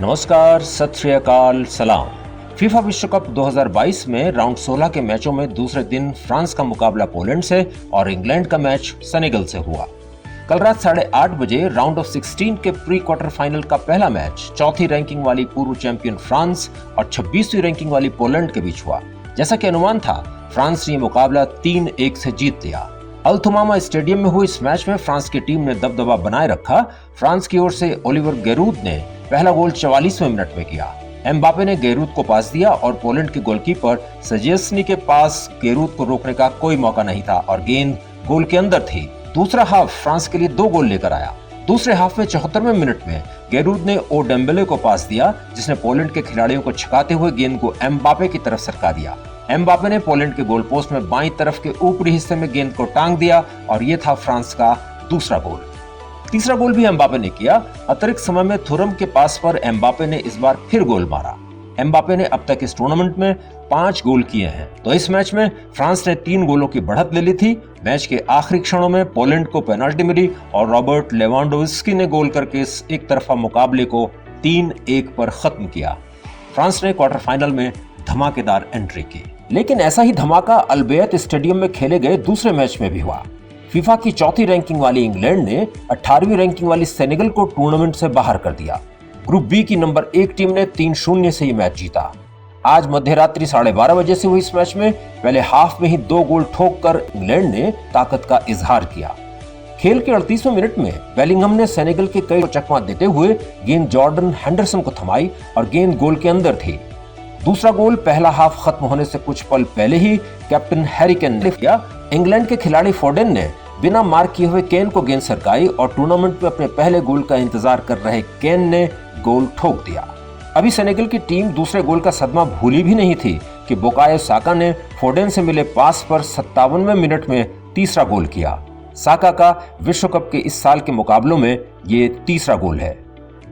नमस्कार, सत श्री अकाल, सलाम। फीफा विश्व कप 2022 में राउंड 16 के मैचों में दूसरे दिन फ्रांस का मुकाबला पोलैंड से और इंग्लैंड का मैच सेनेगल से हुआ। कल रात 8:30 बजे राउंड ऑफ 16 के प्री क्वार्टर फाइनल का पहला मैच चौथी रैंकिंग वाली पूर्व चैंपियन फ्रांस और 26वीं रैंकिंग वाली पोलैंड के बीच हुआ। जैसा कि अनुमान था, फ्रांस ने मुकाबला 3-1 से जीत लिया। अल थुमामा स्टेडियम में हुए इस मैच में फ्रांस की टीम ने दबदबा बनाए रखा। फ्रांस की ओर से ओलिवर गिरूद ने पहला गोल 44वें मिनट में किया। एम्बापे ने गिरूद को पास दिया और पोलैंड के गोलकीपर सजेस्नी के पास गिरूद को रोकने का कोई मौका नहीं था और गेंद गोल के अंदर थी। दूसरा हाफ फ्रांस के लिए 2 गोल लेकर आया। दूसरे हाफ में 74वें मिनट में गिरूद ने ओ डेम्बेले को पास दिया, जिसने पोलैंड के खिलाड़ियों को छकाते हुए गेंद को एम्बापे की तरफ सरका दिया। एम्बापे ने पोलैंड के गोल पोस्ट में बाईं तरफ के ऊपरी हिस्से में गेंद को टांग दिया और यह था फ्रांस का दूसरा गोल। तीसरा गोल भी एम्बापे ने किया। अतिरिक्त समय में थुरम के पास पर एम्बापे ने इस बार फिर गोल मारा। एम्बापे ने अब तक इस टूर्नामेंट में 5 गोल किए हैं। तो इस मैच में फ्रांस ने 3 गोलों की बढ़त ले ली थी। मैच के आखिरी क्षणों में पोलैंड को पेनल्टी मिली और रॉबर्ट लेवांडोव्स्की ने गोल करके इस एक तरफा मुकाबले को 3-1 पर खत्म किया। फ्रांस ने क्वार्टर फाइनल में धमाकेदार एंट्री की। लेकिन ऐसा ही धमाका अल्बेयत स्टेडियम में खेले गए दूसरे मैच में भी हुआ। फीफा की चौथी रैंकिंग वाली इंग्लैंड ने 18वीं रैंकिंग वाली सेनेगल को टूर्नामेंट से बाहर कर दिया। ग्रुप बी की नंबर 1 टीम ने 3-0 से ये मैच जीता। आज मध्यरात्रि 12:30 बजे से हुई इस मैच में पहले हाफ में ही 2 गोल ठोककर इंग्लैंड ने ताकत का इजहार किया। खेल के 38वें मिनट में बेलिंगहम ने सेनेगल के कई चकमा देते हुए गेंद जॉर्डन हेंडरसन को थमाई और गेंद गोल के अंदर थी। दूसरा गोल पहला हाफ खत्म होने से कुछ पल पहले ही कैप्टन हैरी केन ने किया। इंग्लैंड के खिलाड़ी फोडेन ने बिना मार्क किए हुए केन को गेंद सरकाई और टूर्नामेंट में अपने पहले गोल का इंतजार कर रहे केन ने गोल ठोक दिया। अभी सेनेगल की टीम दूसरे गोल का सदमा भूली भी नहीं थी कि बुकायो साका ने फोडेन से मिले पास पर 57वें मिनट में तीसरा गोल किया। साका का विश्व कप के इस साल के मुकाबलों में ये तीसरा गोल है।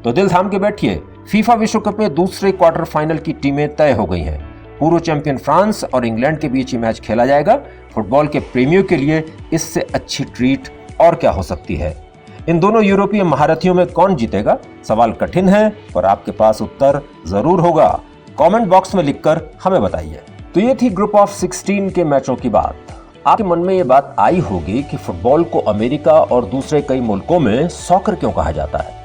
तो दिल थाम के बैठिए, फीफा विश्व कप में दूसरे क्वार्टर फाइनल की टीमें तय हो गई हैं। पूर्व चैंपियन फ्रांस और इंग्लैंड के बीच ये मैच खेला जाएगा। फुटबॉल के प्रेमियों के लिए इससे अच्छी ट्रीट और क्या हो सकती है। इन दोनों यूरोपीय महारथियों में कौन जीतेगा? सवाल कठिन है, पर आपके पास उत्तर जरूर होगा। कमेंट बॉक्स में लिखकर हमें बताइए। तो ये थी ग्रुप ऑफ 16 के मैचों की बात। आपके मन में ये बात आई होगी कि फुटबॉल को अमेरिका और दूसरे कई मुल्कों में सॉकर क्यों कहा जाता है।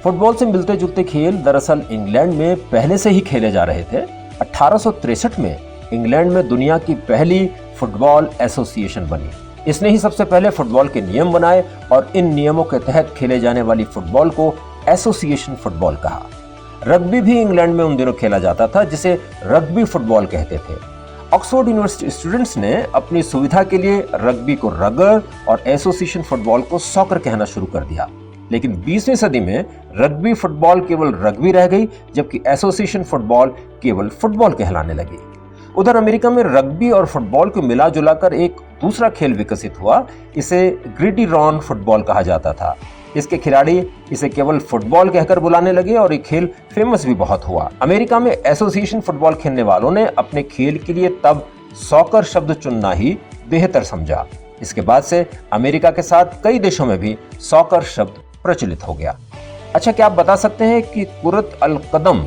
फुटबॉल से मिलते जुलते खेल दरअसल इंग्लैंड में पहले से ही खेले जा रहे थे। 1863 में इंग्लैंड में दुनिया की पहली फुटबॉल एसोसिएशन बनी। इसने ही सबसे पहले फुटबॉल के नियम बनाए और इन नियमों के तहत खेले जाने वाली फुटबॉल को एसोसिएशन फुटबॉल कहा। रग्बी भी इंग्लैंड में उन दिनों खेला जाता था, जिसे रग्बी फुटबॉल कहते थे। ऑक्सफोर्ड यूनिवर्सिटी स्टूडेंट्स ने अपनी सुविधा के लिए रग्बी को रगर और एसोसिएशन फुटबॉल को सॉकर कहना शुरू कर दिया। लेकिन 20वीं सदी में रग्बी फुटबॉल केवल रग्बी रह गई, जबकि एसोसिएशन फुटबॉल केवल फुटबॉल कहलाने लगी। उधर अमेरिका में रग्बी और फुटबॉल को मिला जुलाकर एक दूसरा खेल विकसित हुआ। इसे ग्रिडिरॉन फुटबॉल कहा जाता था। इसके खिलाड़ी इसे केवल फुटबॉल कहकर बुलाने लगे और ये खेल फेमस भी बहुत हुआ। अमेरिका में एसोसिएशन फुटबॉल खेलने वालों ने अपने खेल के लिए तब सॉकर शब्द चुनना ही बेहतर समझा। इसके बाद से अमेरिका के साथ कई देशों में भी सॉकर शब्द प्रचलित हो गया। अच्छा, क्या आप बता सकते हैं कि कुरत अल कदम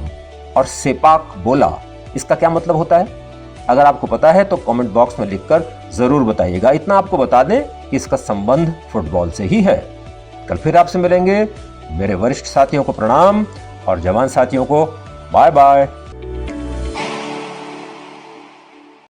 और सेपाक बोला इसका क्या मतलब होता है? अगर आपको पता है तो कमेंट बॉक्स में लिखकर जरूर बताइएगा। इतना आपको बता दें कि इसका संबंध फुटबॉल से ही है। कल फिर आपसे मिलेंगे। मेरे वरिष्ठ साथियों को प्रणाम और जवान साथियों को बाय बाय।